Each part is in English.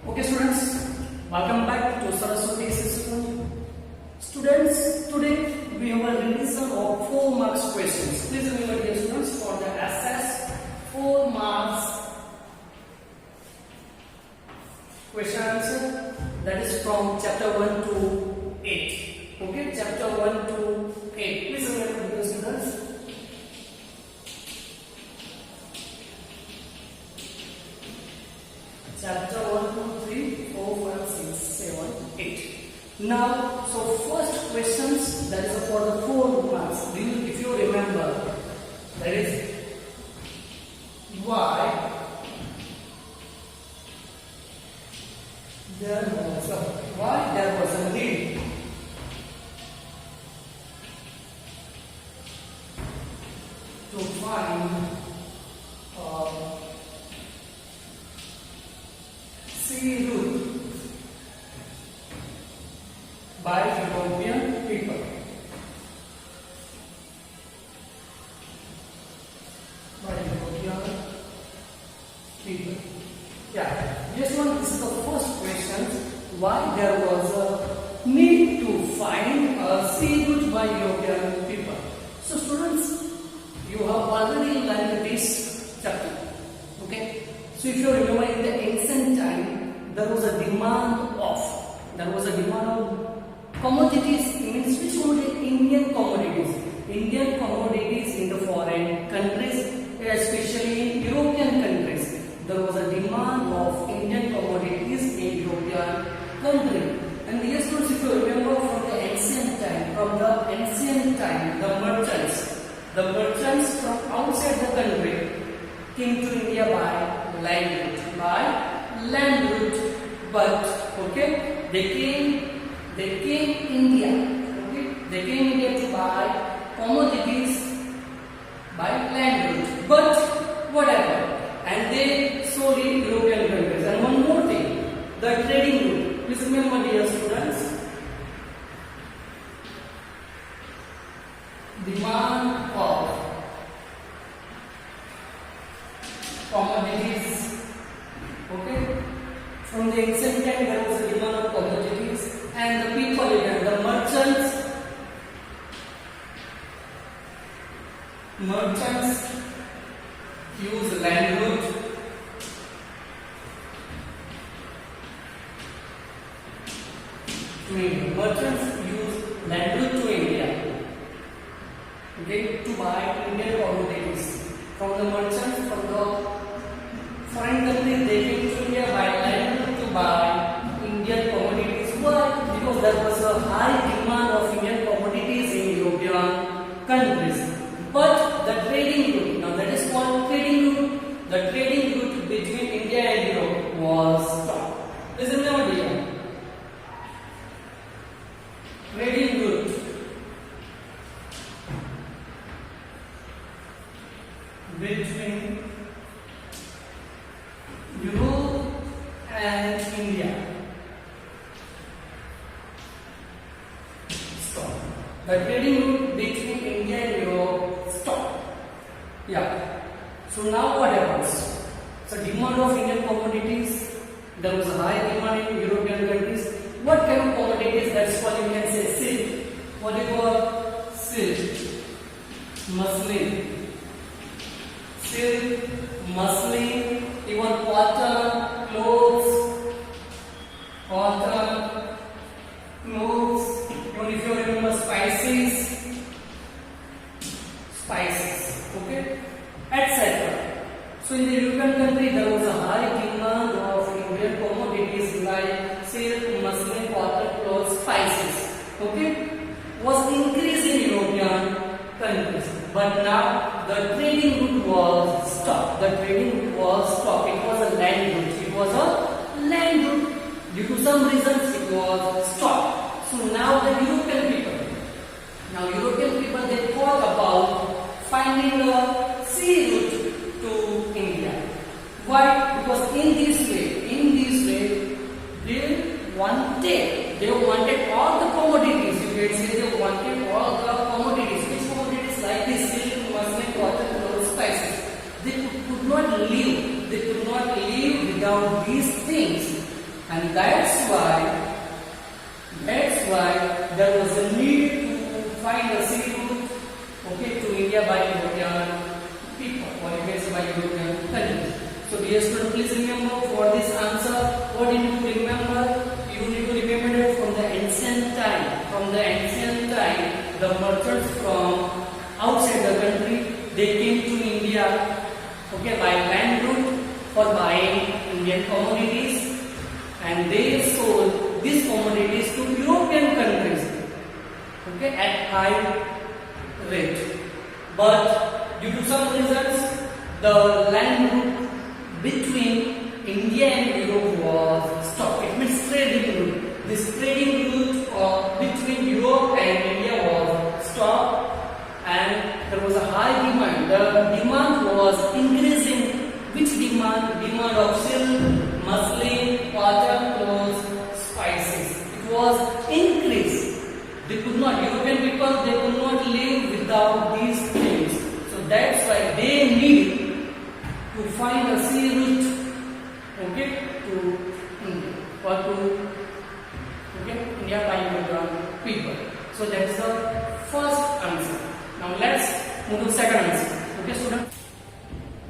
Okay students, welcome back to Saraswati School. Students, today we have a revision of 4 marks questions. Please remember dear students, for the assess 4 marks question answer, that is from chapter 1 to 8. Okay, chapter 1 to 8. Please remember dear students. Chapter 1, 2, 3, 4, 5, 6, 7, 8. Now, so first questions, that is for the 4 marks. If you remember, that is why there was a need to find sea route by European people. Yeah, this one is the first question. Why there was a need to find a sea route by European people? So students, you have already learned this chapter. Okay. So if you remember, in the ancient time, there was a demand of commodities. Means which commodity? Indian commodities. Indian commodities in the foreign countries, especially in European countries. There was a demand of Indian commodities in European country. And yes, students, if you remember from the ancient time, the merchants from outside the country came to India by land route. But okay, they came India to buy commodities by land route. But whatever, and they sold in European countries. And one more thing, the trading route. Please remember, dear students, demand of commodities. Okay, from the ancient time there was a demand of commodities, and the people, the merchants use land route to India. Merchants use land route to India, okay, to buy Indian commodities. From the merchants from the foreign countries, they came to India by land route to buy Indian commodities. Why? Because there was a high demand of Indian commodities in European countries. But the trading route, now that is called trading route, the trading route between India and Europe was stopped. Listen to me, dear. Trading route between Europe and India stopped. The trading route between India and Europe stopped. Yeah. So now what happens? So demand of Indian commodities, there was a high demand in European countries. What kind of commodities? That's what you can say silk. What do you call silk? Muslin, even cotton, clothes, even if you remember spices, okay, etc. So in the European country there was a high demand of Indian commodities like silk, muslin, cotton, clothes, spices, okay, was increasing in European countries. But now the trading route was stopped. It was a land route. Due to some reasons it was stopped. So now the European people, they thought about finding a sea route to India. Why? Because in this way they wanted all the commodities. You can say they wanted all the commodities. Which commodities? Like this silk, muslin, cotton, clothes, spices. They could not live without these things. and that's why there was a need to find a sea route, okay, to India by European people, or you can say by European countries. So dear student, please remember for this answer, what you need to remember? You need to remember that from the ancient time, the merchants from outside the country, they came to India, okay, by land route for buying Indian commodities, and they sold these commodities to European countries, okay, at high rate. But due to some reasons, the land route between India and Europe was stopped. It means trading route. This trading route between Europe and India was stopped, and there was a high demand. The demand was increasing. Which demand? Demand of silk, muslin, cotton, clothes, spices. It was increased. They could not. European people, they could not live without these things. So that's why they need to find a sea route, okay, to India or to India by European people. So that's the first answer. Now let's move to the second answer. Okay, students.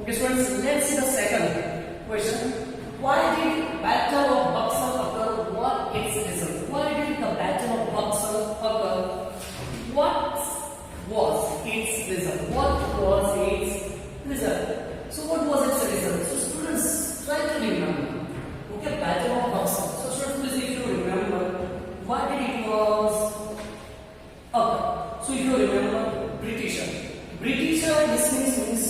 Okay, students. Let's see the second question. Why did Battle of Buxar occur? What its result? Why did the Battle of Buxar occur? What was its result? What was its result? So what was its result? So students, try to remember. Okay, Battle of Buxar. So students, please, if you remember, why did it was occur? So if you remember, Britisher, this means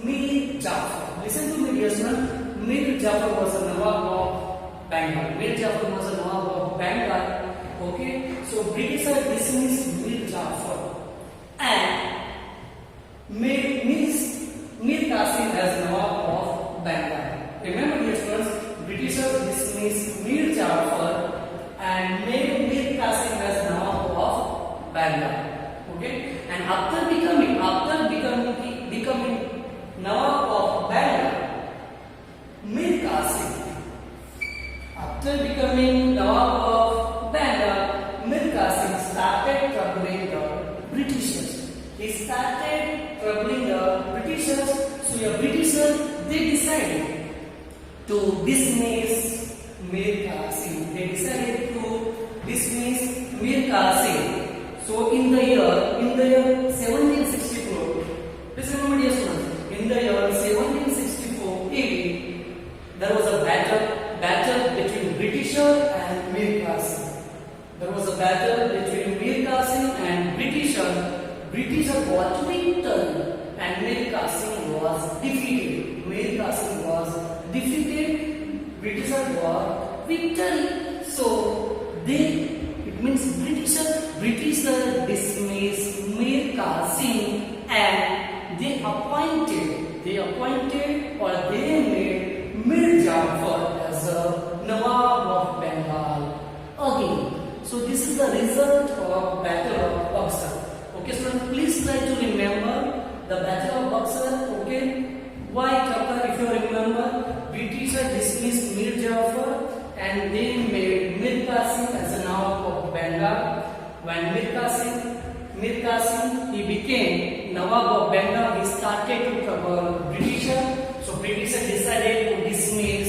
Mir Jafar. Listen to me, dear students. Mir Jafar was a Nawab of Bengal. Mir Jafar was a Nawab of Bengal. Okay, so Britisher, this means Mir Jafar, and Mir Qasim as Nawab of Bengal. Remember, dear students, Britisher, this means Mir Jafar, and Mir Qasim as Nawab of Bengal. Okay, and after becoming Nawab of Bengal, Mir Qasim. After becoming Nawab of Bengal, Mir Qasim started troubling the Britishers. He started troubling the Britishers. So the Britishers, they decided to dismiss Mir Qasim. They decided to dismiss Mir Qasim. So in the year 1764, please remember, dear students, in the year 1764 AD, there was a battle between Britisher and Mir Qasim. There was a battle between Mir Qasim and Britisher. Britisher got victory and Mir Qasim was defeated. Britisher got victory. So it means Britisher dismissed Mir Qasim, and they made Mir Jafar as a Nawab of Bengal again. So this is the result of Battle of Buxar. Okay, students, please try to remember the Battle of Buxar. Okay, why it occurred? If you remember, Britisher dismissed Mir Jafar and they made Mir Qasim as a Nawab of Bengal. When Mir Qasim, he became Nawab of Bengal, he started to trouble Britisher. So Britisher decided to dismiss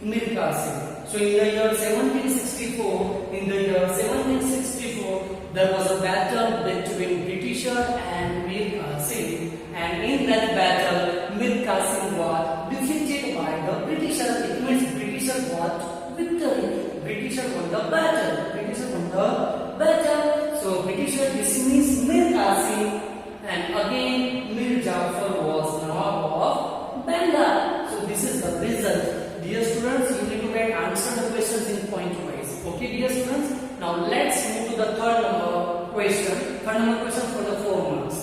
Mir Qasim. So in the year 1764, there was a battle between Britisher and Mir Qasim, and in that battle, Mir Qasim was defeated by the Britisher. It means Britisher got victory. Britisher won the battle. So Britisher dismissed Mir Qasim, and again Mir Jafar was Nawab of Bengal. So this is the result. Dear students, you need to answer the questions in point wise. Okay, dear students. Now let's move to the third number question. Third number question for the 4 marks.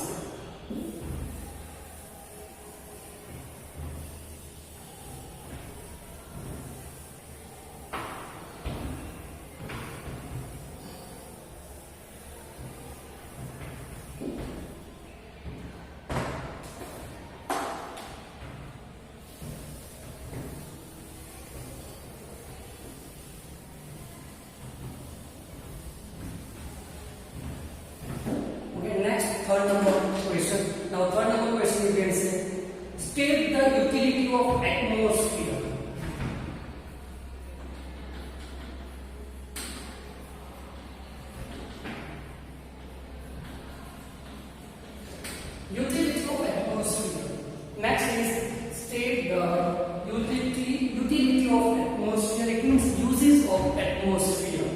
utility of atmosphere. Utility of atmosphere. Next is state the utility of atmosphere. It means uses of atmosphere.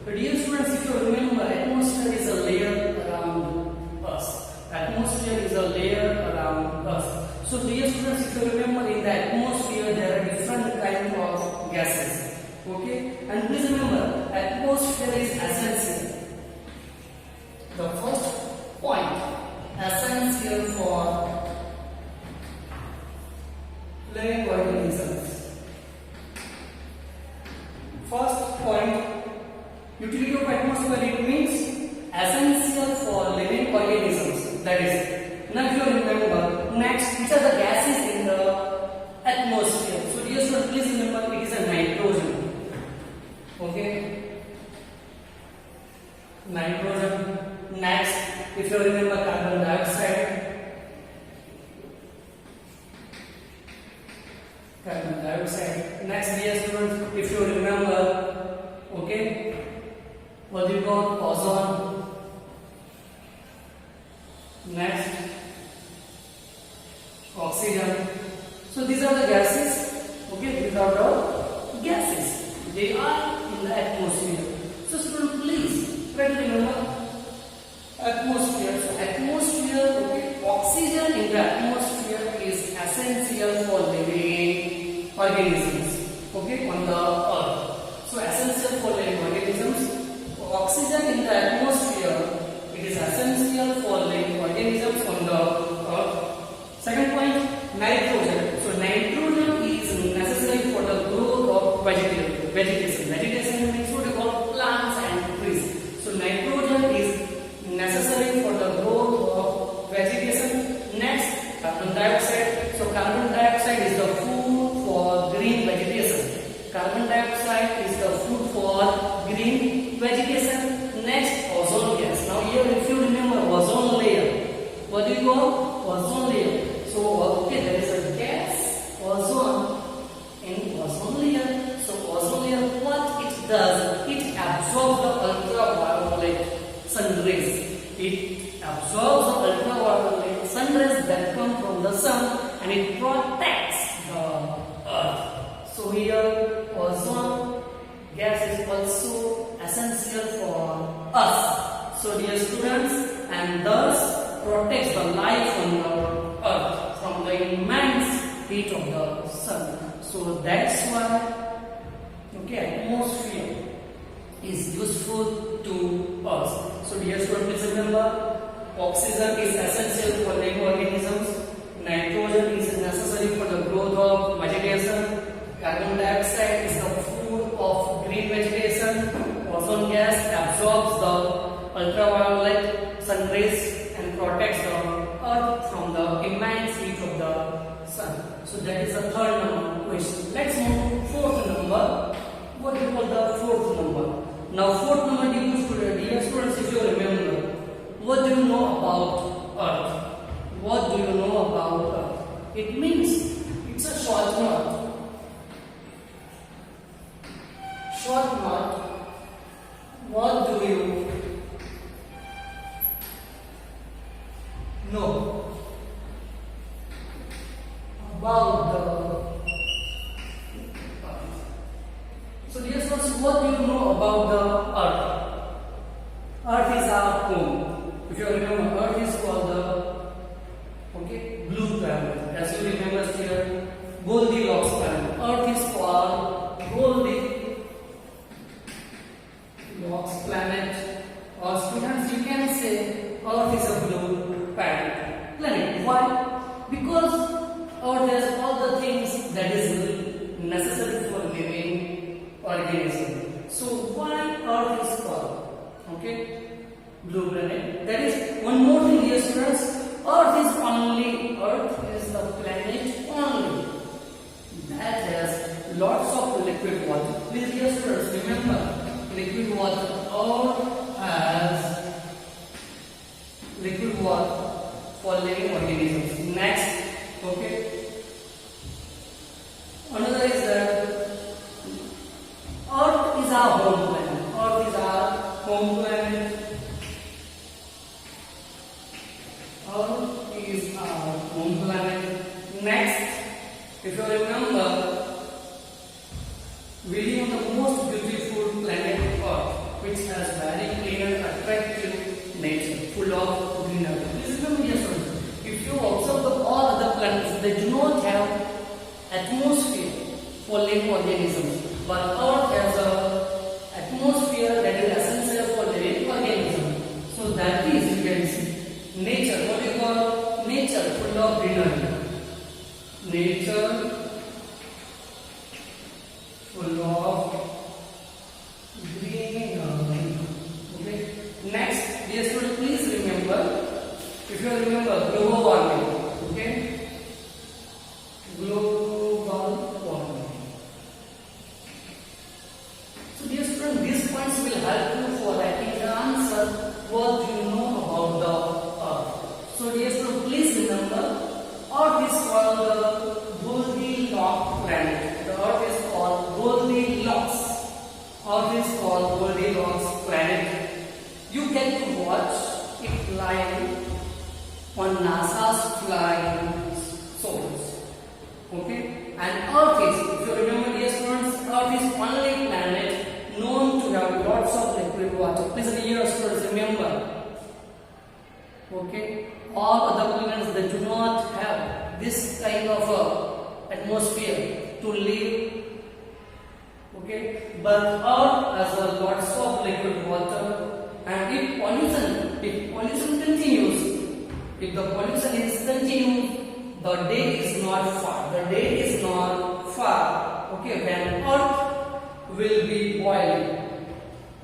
But dear students, if you remember, atmosphere is a layer around us. Atmosphere is a layer around us. So dear students, if you remember, in the atmosphere there are different kinds of gases. Okay, and please remember, atmosphere is essential. The first point, essential for living organisms. First point, utility of atmosphere, it means essential for living organisms. That is, now if you remember, next, which are the gases in the atmosphere? So dear students, please remember, it is a nitrogen. Okay, nitrogen. Next, if you remember, carbon dioxide. Carbon dioxide. Next, dear students, if you remember, okay, what do you call ozone? Next, oxygen. So these are the gases. Okay, these are the gases. They are in the atmosphere. So students, please try to remember atmosphere. So atmosphere, okay, oxygen in the atmosphere is essential for living organisms. Okay, on the earth. So essential for living organisms. Oxygen in the atmosphere, it is essential for living organisms on the earth. Second point, nitrogen. So nitrogen is necessary for the growth of vegetation. Vegetation means what you call plants and trees. So nitrogen is necessary for the growth of vegetation. Next, carbon dioxide. So carbon dioxide is the food for green vegetation. Carbon dioxide is the food for green vegetation. Next, ozone gas. Now here, if you remember, ozone layer. What do you call? Ozone layer. So okay, there is a gas, ozone, in ozone layer. So ozone layer, what it does? It absorbs the ultraviolet sun rays. It absorbs the ultraviolet sun rays that come from the sun, and it protects the earth. So here, ozone gas is also essential for us. So dear students, and thus protects the life on the earth from the immense heat of the sun. So that's why, okay, atmosphere is useful to us. So dear students, please remember, oxygen is essential for living organisms. Nitrogen is necessary for the growth of vegetation. Carbon dioxide is the food of green vegetation. Ozone gas absorbs the ultraviolet sun rays and protects the earth from the immense heat of the sun. So that is the third number question. Let's move to fourth number. What do you call the fourth number? Now fourth number, dear students, if you remember, what do you know about earth? What do you know about earth? It means, it's a short note. Short note. What do you know about the earth? So dear students, what do you know about the earth? Earth is our home. If you remember, earth is called the, okay, blue planet. As you remember here, Goldilocks planet. Earth is called Goldilocks planet. Or students, you can say earth is a blue planet. Why? Because earth has all the things that is necessary for living organism. So why earth is called, okay, blue planet? There is one more thing, dear students. Earth is the planet only that has lots of liquid water. Please, dear students, remember, liquid water. Earth has liquid water for living organisms. Next, okay, If you remember, we live on the most beautiful planet Earth, which has very clean and attractive nature, full of greenery. Please remember, dear students, if you observe all other planets, they do not have atmosphere for living organisms, but Earth has a atmosphere that is essential for living organisms. So that is, you can see, nature. What do you call nature? Full of greenery. Nature full of greenery. Okay. Next, dear students, please remember. If you remember, global warming. Okay. Global warming. So, dear students, these points will help you for writing the answer. What do you know about the Earth? So, dear students, please remember, Earth is called the Goldilocks planet. The Earth is called Goldilocks. Earth is called Goldilocks planet. You get to watch it flying on NASA's flying saucers. Okay? And Earth is, if you remember, dear students, Earth is only planet known to have lots of liquid water. Please, dear students, remember. Okay? All other planets, they do not have this kind of atmosphere to live. Okay, but Earth has a lots of liquid water, and if pollution continues, if the pollution is continued, the day is not far. The day is not far. Okay, when Earth will be boiling,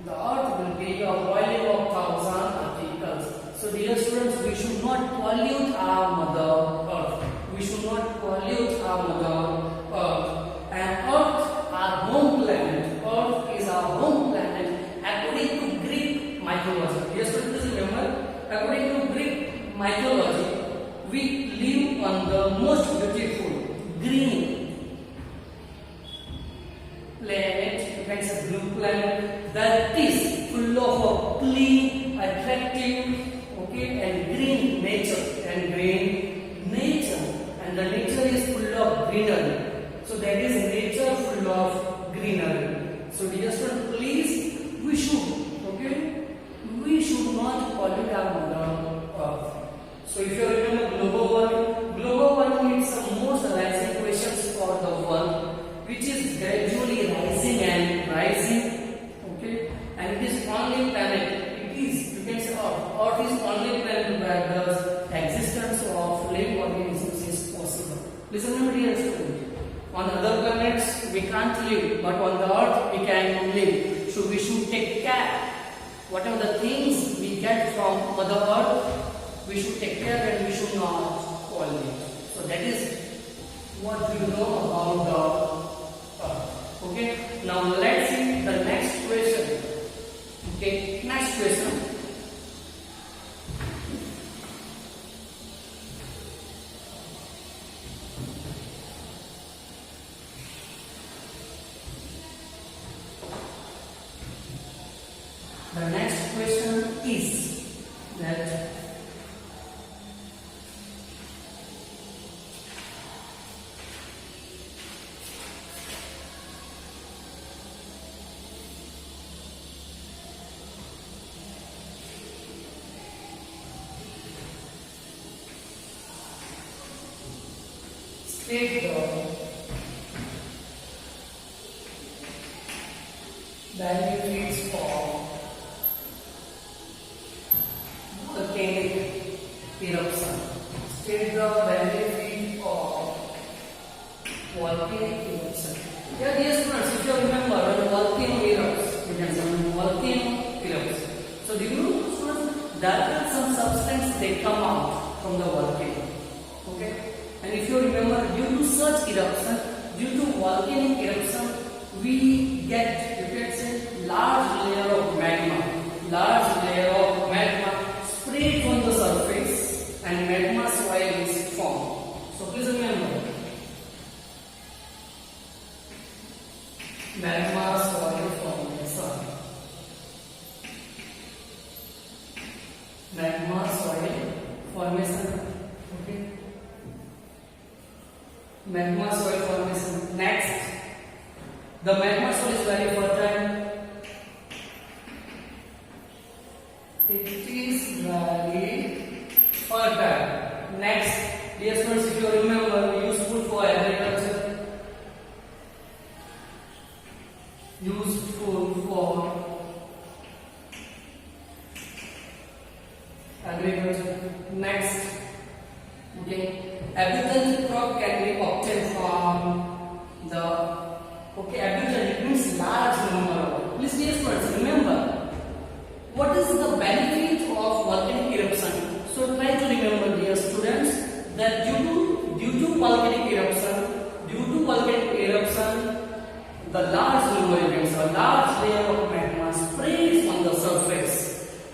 the Earth will be a boiling of 1,000 particles. So, dear students, we should not pollute our Mother Earth. We should not pollute our Mother Earth. And Earth, our home planet. Earth is our home planet according to Greek mythology. Dear students, please remember, according to Greek mythology, we live on the most beautiful green planet. You can say blue planet that is full of a clean, attractive, and green nature, and the nature is full of greenery. So that is nature full of greenery. So dear students, please, we should not pollute our Mother Earth. So if you remember global warming is the most rising questions for the world, which is gradually rising and rising. Okay, and it is only planet. You can say Earth is only planet where the existence of living organisms is possible. Please remember, dear students, on other planets we can't live, but on the Earth we can live. So we should take care. Whatever the things we get from Mother Earth, we should take care and we should not pollute. So that is what we know about the Earth. Okay. Now let's see the next question. Okay. Next question. The next question is that state the benefits of volcanic eruption. State the benefit of volcanic eruption. Yeah, dear students, if you remember, when a volcano erupts, you can say volcano erupts. So do you know, students, that some substance they come out from the volcano. Okay, and if you remember, due to such eruption, due to volcanic eruption, we get, you can say, large layer of magma sprayed on the surface, and magma soil is formed. So please remember, magma soil formation. Magma soil formation. Okay. magma soil formation. Next, the magma soil is very fertile. It is very fertile. Next, dear students, if you remember, useful for agriculture. Useful for agriculture. Next, okay, agricultural crop can be obtained from the agriculture means large number. Please, dear students, remember what is the benefit of volcanic eruption. So try to remember, dear students, that due to volcanic eruption, the large number events, a large layer of magma sprays on the surface,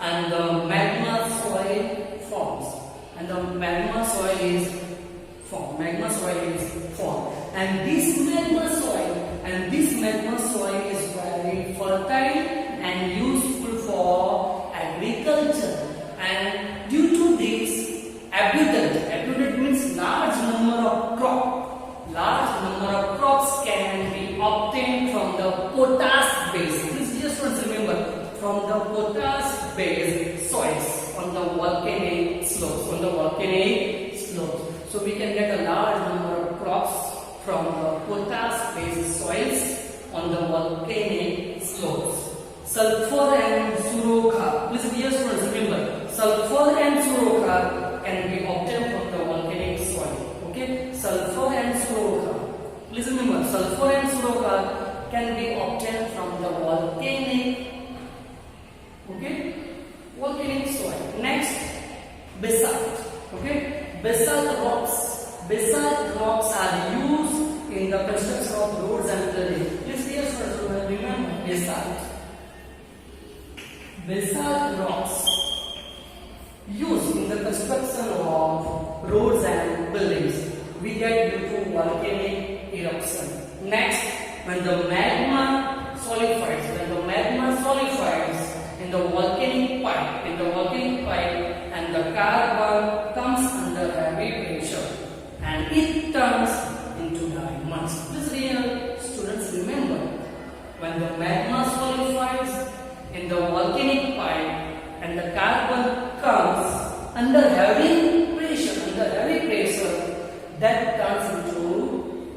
and the magma soil forms. And the magma soil is formed. And this magma soil is very fertile and useful for agriculture. And due to this, abundant means large number of crops can be obtained from the potash base. Please just remember, from the potash based soils on the volcanic slopes. So we can get a large number of crops from the potash based soils on the volcanic slopes. Sulfur and Suroka. Please, dear students, remember, sulfur and Suroka can be obtained from the volcanic soil. Okay, sulfur and Suroka. Please remember, sulfur and Suroka can be obtained from the volcanic soil. Next, basalt. Okay, basalt rocks are used in the construction of roads and buildings. Please, dear students, remember basalt rocks used in the construction of roads and buildings we get due to volcanic eruption. Next, when the magma solidifies in the volcanic pipe, and the carbon comes under heavy pressure and it turns into diamonds. Please, dear students, remember, when the magma solidifies in the volcanic pipe and the carbon comes under heavy pressure, that turns into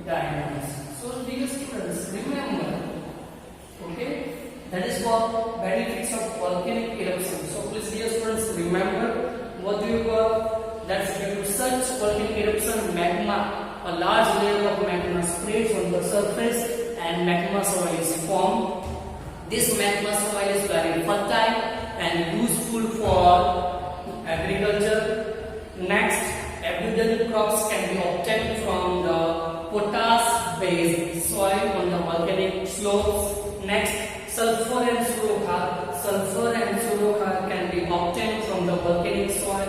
diamonds. So, dear students, remember, okay, that is what benefits of volcanic eruption. So, please, dear students, remember, what do you call? That's due to such volcanic eruption, magma, a large layer of magma spreads on the surface and magma soil is formed. This magma soil is very fertile and useful for agriculture. Next, abundant crops can be obtained from the potash based soil on the volcanic slopes. Next, sulfur and Suroka can be obtained from the volcanic soil.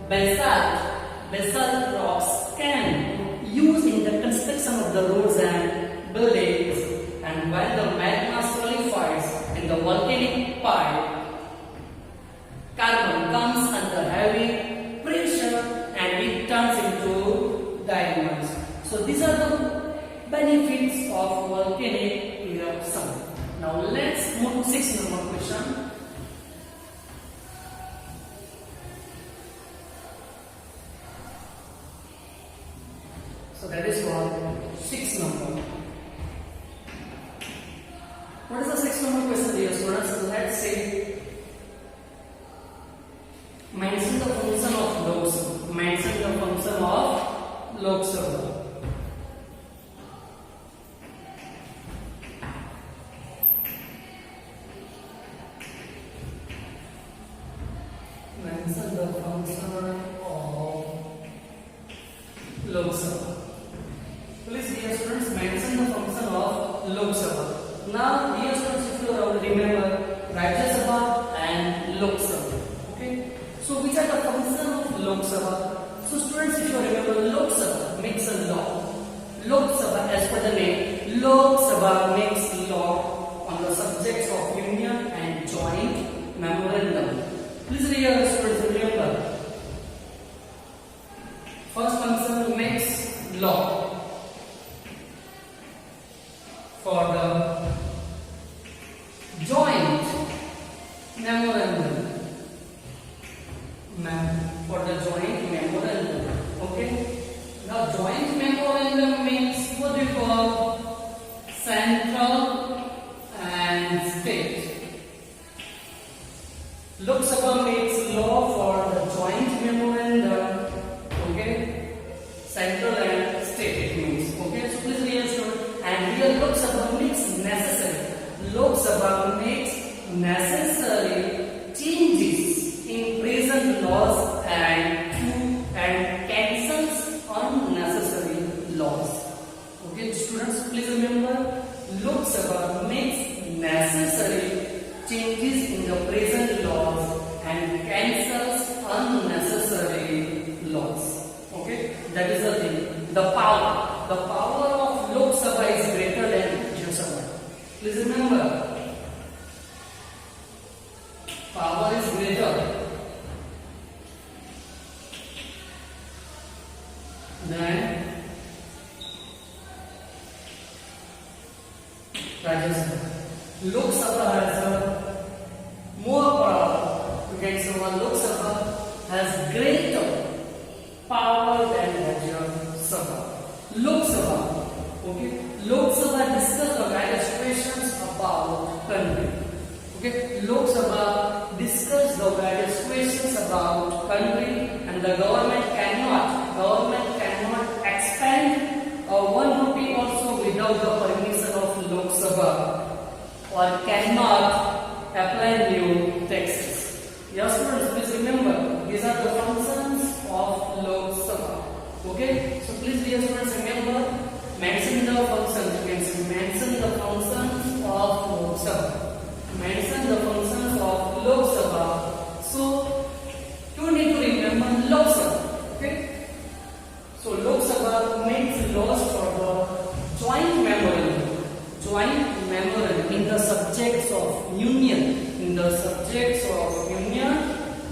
Basalt rocks can be used in the construction of the roads and buildings. And when the magma solidifies in the volcanic pipe, carbon comes under heavy pressure and it turns into diamonds. So these are the benefits of volcanic eruption. Now let's move to 6 number question. So that is called 6 number. What is the 6 number question, dear students? Let's say, mention the function of Log Sabha. Mention the function of Log Sabha. Mention the function of Log Sabha. Please, dear students, mention the function of Log Sabha. Now, dear students, if you remember Rajya Sabha and Lok Sabha. Okay. So, which are the functions of Lok Sabha? So, students, if you remember, Lok Sabha makes a law. Lok Sabha, as per the name, Lok Sabha makes law on the subjects of union and joint memorandum. Please, dear students, remember. First function makes law. for the joint memorandum. For the joint memorandum. Okay. Now joint memorandum means what we call central and state. Lok Sabha makes law for the joint memorandum. Okay. Central and state it means. Okay. So please reassure. And here Lok Sabha makes necessary. Lok Sabha makes necessary changes in present laws and cancels unnecessary laws. Okay, students, please remember, Lok Sabha makes necessary changes in the present laws and cancels unnecessary laws. Okay, that is the thing. The power of Lok Sabha is greater than Rajya Sabha. Please remember, power is greater than Rajya Sabha. Lok Sabha has more power. You can say Lok Sabha has greater power than Rajya Sabha. Lok Sabha, okay. Lok Sabha discuss the various questions about country. Okay, Lok Sabha discuss the various questions about country, and the government cannot expand 1 rupee also without the permission of Lok Sabha, or cannot apply new taxes. Yes, students, please remember, these are the functions of Lok Sabha. Okay, so please, dear students, remember, mention the functions. You can say mention the functions of Lok Sabha. Mention the functions of Lok Sabha. So you need to remember Lok Sabha. Okay. So Lok Sabha makes laws for the joint memorandum. Joint memorandum in the subjects of union. In the subjects of union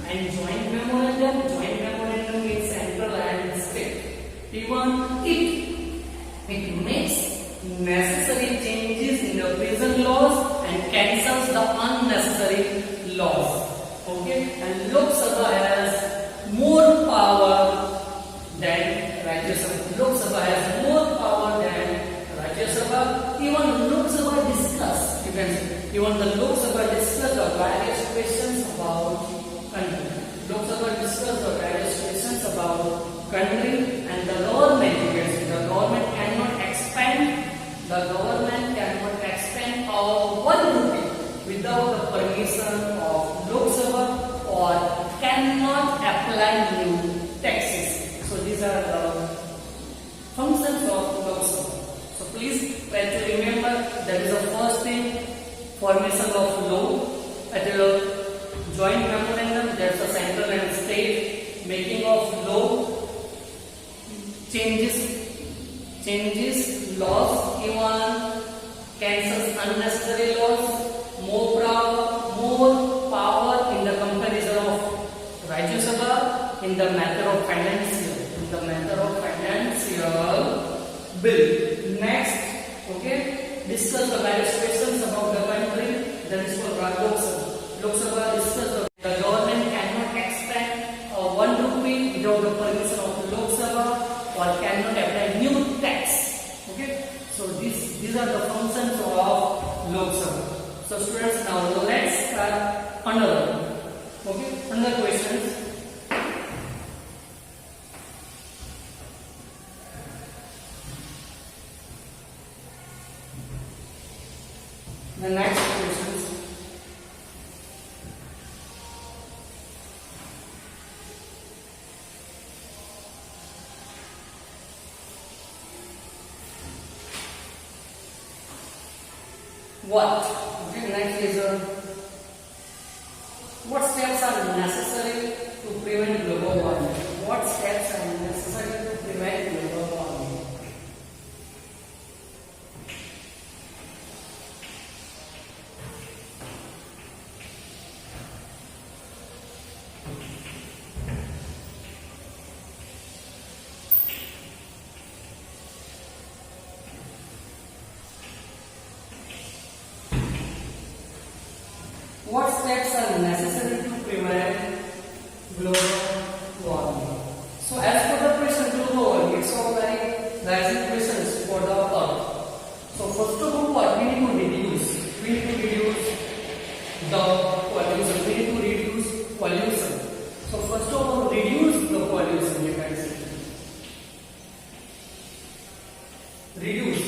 and joint memorandum. Joint memorandum means central and state. Even it makes necessary changes in the present laws and cancels the unnecessary laws. Okay, and Lok Sabha has more power than Rajya Sabha. Lok Sabha has more power than Rajya Sabha. Even Lok Sabha discuss, you can say, even the Lok Sabha discuss the various questions about country. Lok Sabha discuss the various questions about country, and the government, you can say, the government cannot expand our 1 rupee without the permission of Lok Sabha, or cannot apply new taxes. So these are the functions of Lok Sabha. So please try to remember, that is the first thing, formation of law. At the joint memorandum, there's a central and state. Making of law, changes laws, even cancels unnecessary laws. More power in the comparison of Rajya Sabha in the matter of financial bill. Next, okay, discuss the various questions about the country. That is for Lok Sabha. Lok Sabha discuss the government cannot expand 1 rupee without the permission of Lok Sabha, or cannot apply new tax. Okay, so these are the functions of Lok Sabha. So students, now let's start another. Okay, another questions. The next questions. What? Okay, next is what steps are necessary to prevent global warming? What steps are necessary to prevent global warming? What steps are necessary to prevent global warming? So as per the question global warming, it's all like rising questions for the earth. So first of all, what we need to reduce? We need to reduce the pollution. We need to reduce pollution. So first of all, reduce the pollution. You can say reduce,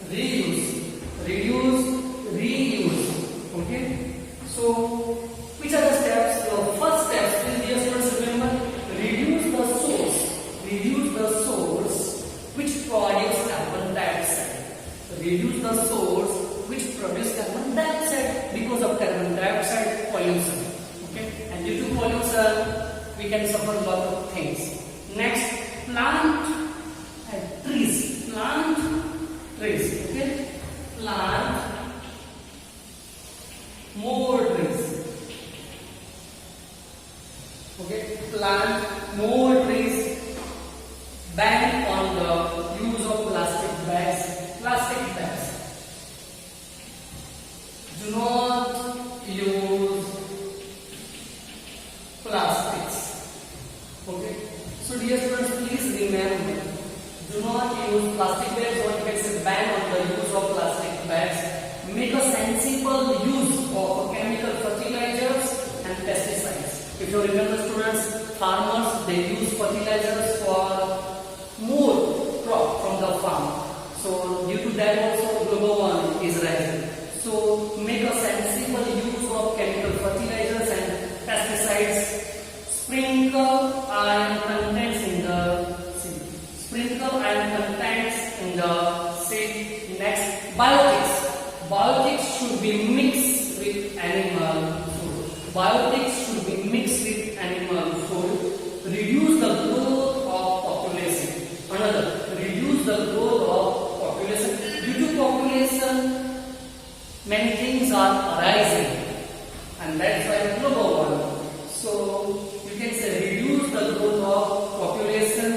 reuse, reduce, reuse. Okay. So which are the steps? The first step is, dear students, remember, reduce the source. Reduce the source which produce carbon dioxide. Reduce the source which produce carbon dioxide because of carbon dioxide pollution. Okay, and due to pollution we can suffer a lot of things. Next, plant trees. Plant trees. Okay, plant more trees. Okay, plant more trees. Ban on the use of plastic bags. Plastic bags. Do not use plastics. Okay. So dear students, please remember, do not use plastic bags, or you can say ban on the use of plastic bags. Make a sensible use of chemical fertilizers and pesticides. If you remember, students, farmers, they use fertilizers for more crop from the farm. So due to that also global warming is rising. So make a sensible use of chemical fertilizers and pesticides. Sprinkle iron contents in the seed. Sprinkle iron contents in the seed. Next, biotics. Biotics should be mixed with animal food. Biotics should be mixed with animal food. Reduce the growth of population. Another, reduce the growth of population. Due to population, many things are arising, and that's why global warming. So you can say reduce the growth of population.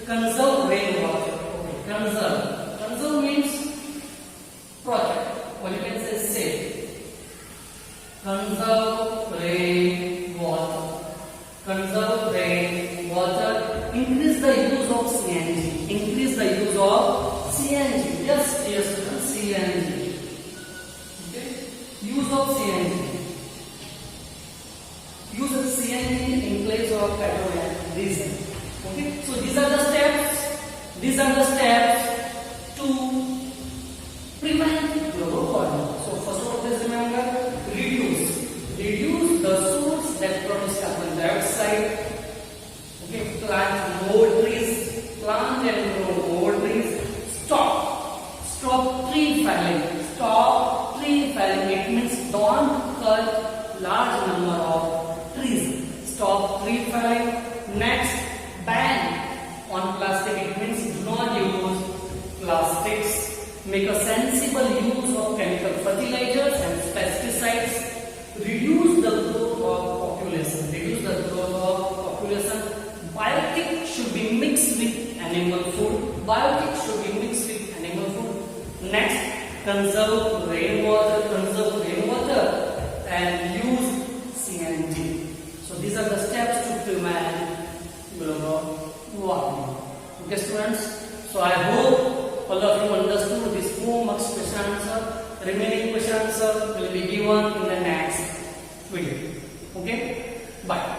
Conserve rainwater. Okay. Conserve means protect, or you can say save. Conserve rainwater. Conserve rainwater. Increase the use of CNG. Increase the use of CNG. Yes, dear students, CNG. Okay. Use of CNG. Use of CNG in place of petrol and diesel. Okay. So these are the steps. These are the steps to prevent global warming. So first of all, please remember, reduce. Reduce the source that produce carbon dioxide. Okay, plant more trees. Plant and grow more trees. Stop tree felling. Stop tree felling. It means don't cut large number of trees. Stop tree felling. Next, ban on plastic. It means do not use plastics. Make a sensible use of chemical fertilizers and pesticides. Reduce the growth of population. Reduce the growth of population. Biotic should be mixed with animal food. Biotic should be mixed with animal food. Next, conserve rainwater. Conserve rainwater and use CNG. So these are the steps to prevent global warming. Okay, students. So I hope all of you understood this 4 marks question answer. Remaining question answer will be given in the next video. Okay, bye.